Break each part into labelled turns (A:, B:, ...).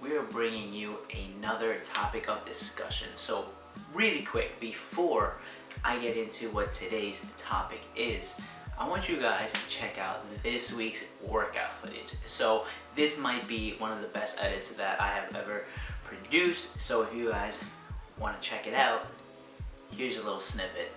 A: we are bringing you another topic of discussion. So really quick, before I get into what today's topic is, I want you guys to check out this week's workout footage. So this might be one of the best edits that I have ever produced. So if you guys want to check it out, here's a little snippet.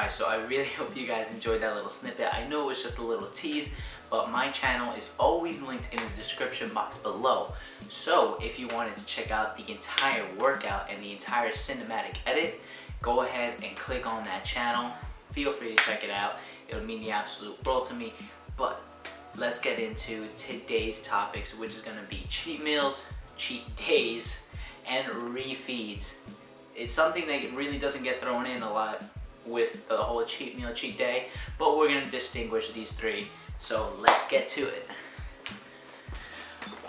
A: So I really hope you guys enjoyed that little snippet. I know it's just a little tease, but my channel is always linked in the description box below. So if you wanted to check out the entire workout and the entire cinematic edit, go ahead and click on that channel. Feel free to check it out. It'll mean the absolute world to me. But let's get into today's topics, which is going to be cheat meals, cheat days, and refeeds. It's something that really doesn't get thrown in a lot with the whole cheat meal, cheat day, but we're gonna distinguish these three. So let's get to it.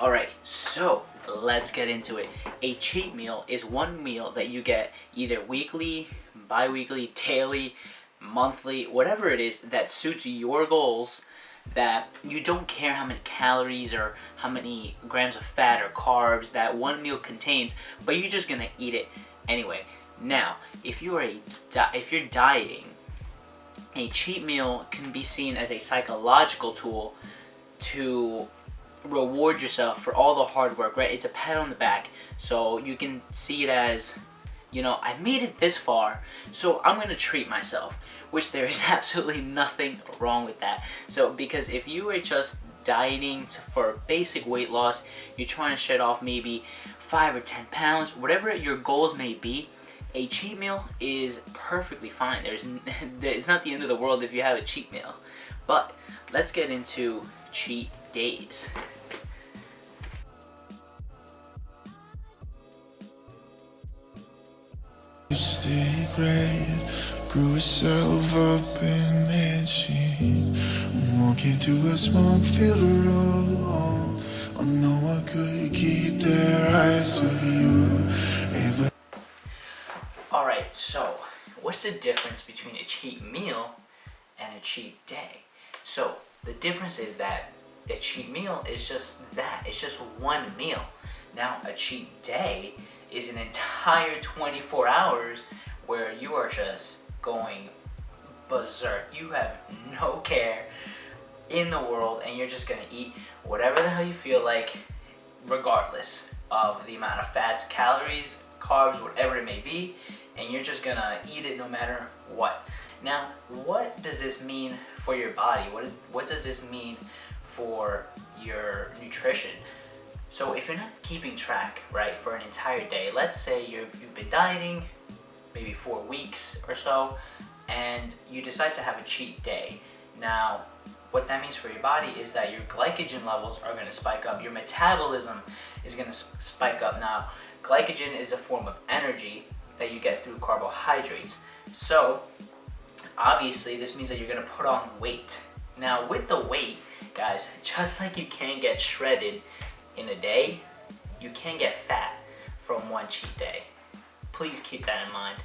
A: Alright, so let's get into it. A cheat meal is one meal that you get either weekly, bi-weekly, daily, monthly, whatever it is that suits your goals, that you don't care how many calories or how many grams of fat or carbs that one meal contains, but you're just gonna eat it anyway. Now, if you're dieting, a cheat meal can be seen as a psychological tool to reward yourself for all the hard work, right? It's a pat on the back. So you can see it as, you know, I made it this far, so I'm gonna treat myself, which there is absolutely nothing wrong with that. So because if you are just dieting for basic weight loss, you're trying to shed off maybe 5 or 10 pounds, whatever your goals may be, a cheat meal is perfectly fine. It's not the end of the world if you have a cheat meal. But let's get into cheat days.
B: Lipstick red, grew herself up in that shit. Walking through a smoke-filled room. I know I could keep their eyes to you.
A: Alright, so what's the difference between a cheat meal and a cheat day? So the difference is that a cheat meal is just that. It's just one meal. Now a cheat day is an entire 24 hours where you are just going berserk. You have no care in the world and you're just gonna eat whatever the hell you feel like, regardless of the amount of fats, calories, carbs, whatever it may be, and you're just gonna eat it no matter what. Now, what does this mean for your body? What does this mean for your nutrition? So if you're not keeping track, right, for an entire day, let's say you've been dieting maybe 4 weeks or so, and you decide to have a cheat day. Now, what that means for your body is that your glycogen levels are gonna spike up, your metabolism is gonna spike up. Now, glycogen is a form of energy that you get through carbohydrates. So obviously this means that you're gonna put on weight. Now with the weight, guys, just like you can get shredded in a day, you can get fat from one cheat day. Please keep that in mind.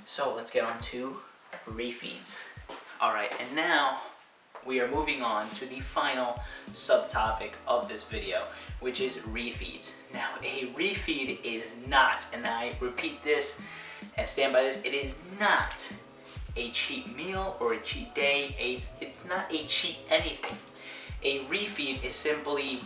A: So let's get on to refeeds. Alright, and now we are moving on to the final subtopic of this video, which is refeeds. Now, a refeed is not, and I repeat this and stand by this, it is not a cheat meal or a cheat day. It's not a cheat anything. A refeed is simply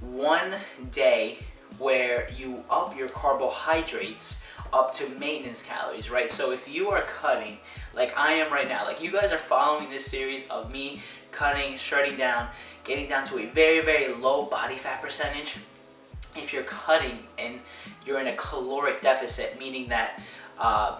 A: one day where you up your carbohydrates up to maintenance calories, right? So if you are cutting, like I am right now, like you guys are following this series of me cutting, shredding down, getting down to a very, very low body fat percentage. If you're cutting and you're in a caloric deficit, meaning that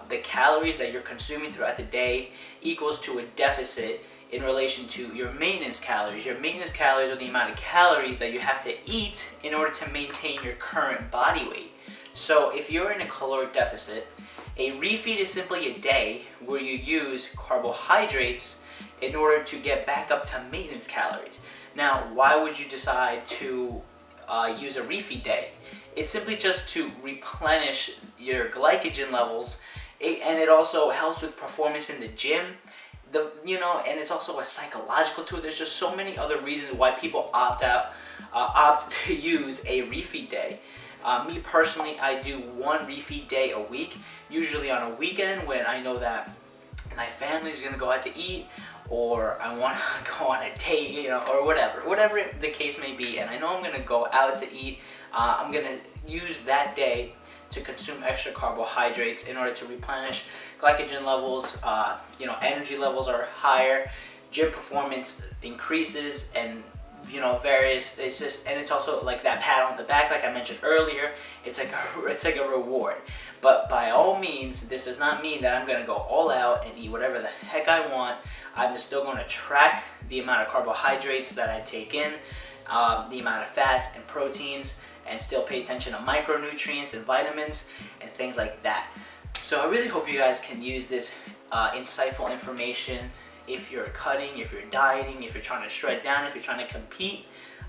A: the calories that you're consuming throughout the day equals to a deficit in relation to your maintenance calories. Your maintenance calories are the amount of calories that you have to eat in order to maintain your current body weight. So if you're in a caloric deficit, a refeed is simply a day where you use carbohydrates in order to get back up to maintenance calories. Now, why would you decide to use a refeed day? It's simply just to replenish your glycogen levels, and it also helps with performance in the gym. And it's also a psychological tool. There's just so many other reasons why people opt to use a refeed day. Me personally, I do one refeed day a week, usually on a weekend when I know that my family is gonna go out to eat, or I want to go on a date, or whatever the case may be, and I know I'm gonna go out to eat. I'm gonna use that day to consume extra carbohydrates in order to replenish glycogen levels. Energy levels are higher, gym performance increases, and various. It's also like that pat on the back, like I mentioned earlier. It's like a reward. But by all means, this does not mean that I'm gonna go all out and eat whatever the heck I want. I'm still going to track the amount of carbohydrates that I take in, the amount of fats and proteins, and still pay attention to micronutrients and vitamins and things like that. So I really hope you guys can use this insightful information if you're cutting, if you're dieting, if you're trying to shred down, if you're trying to compete.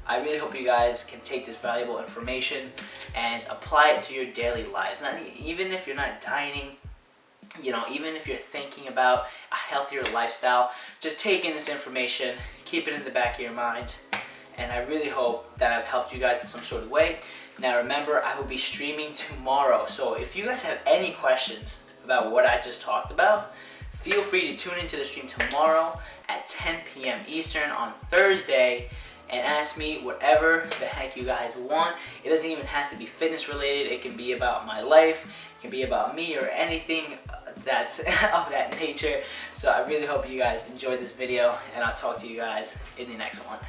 A: I really hope you guys can take this valuable information and apply it to your daily lives. Not even if you're not dieting, even if you're thinking about a healthier lifestyle, just take in this information, keep it in the back of your mind, and I really hope that I've helped you guys in some sort of way. Now remember, I will be streaming tomorrow, so if you guys have any questions about what I just talked about, feel free to tune into the stream tomorrow at 10 p.m. Eastern on Thursday and ask me whatever the heck you guys want. It doesn't even have to be fitness related. It can be about my life, it can be about me, or anything that's of that nature. So I really hope you guys enjoyed this video, and I'll talk to you guys in the next one.